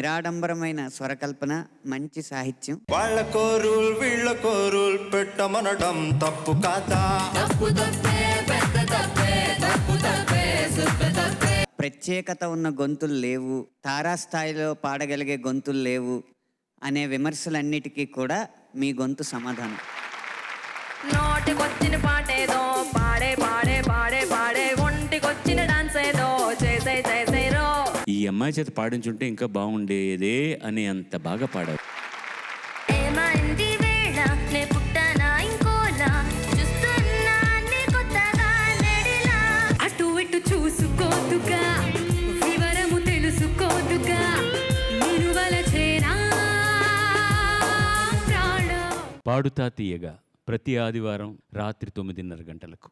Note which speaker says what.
Speaker 1: నిరాడంబరమైన స్వరకల్పన, మంచి సాహిత్యం.
Speaker 2: వాళ్ళ కోరూల్ వీళ్ళ కోరూల్ పెట్టమనడం తప్పు కాదా?
Speaker 1: ప్రత్యేకత ఉన్న గొంతులు లేవు, తారాస్థాయిలో పాడగలిగే గొంతులు లేవు అనే విమర్శలన్నిటికీ కూడా మీ గొంతు సమాధానం.
Speaker 3: నోటికొచ్చిన పాటేదో పాడే పాడే పాడే పాడే, ఒంటికొచ్చిన డాన్స్ ఏదో చేసే చేసేరో.
Speaker 4: ఈ అమ్మాయి చేత పాడించుంటే ఇంకా బాగుండేదే అని అంత బాగా పాడావు.
Speaker 3: ఏమైంది వేళ నే పుట్టానా ఇంకోలా, చూస్తున్నా నీ కొత్తగా నెడిలా. అటు ఇటు చూసుకోదుగా, వివరము తెలుసుకోదుగా, నేను వలచేనా ప్రాణం.
Speaker 4: పాడుతా తీయగా ప్రతి ఆదివారం రాత్రి 9:30 గంటలకు.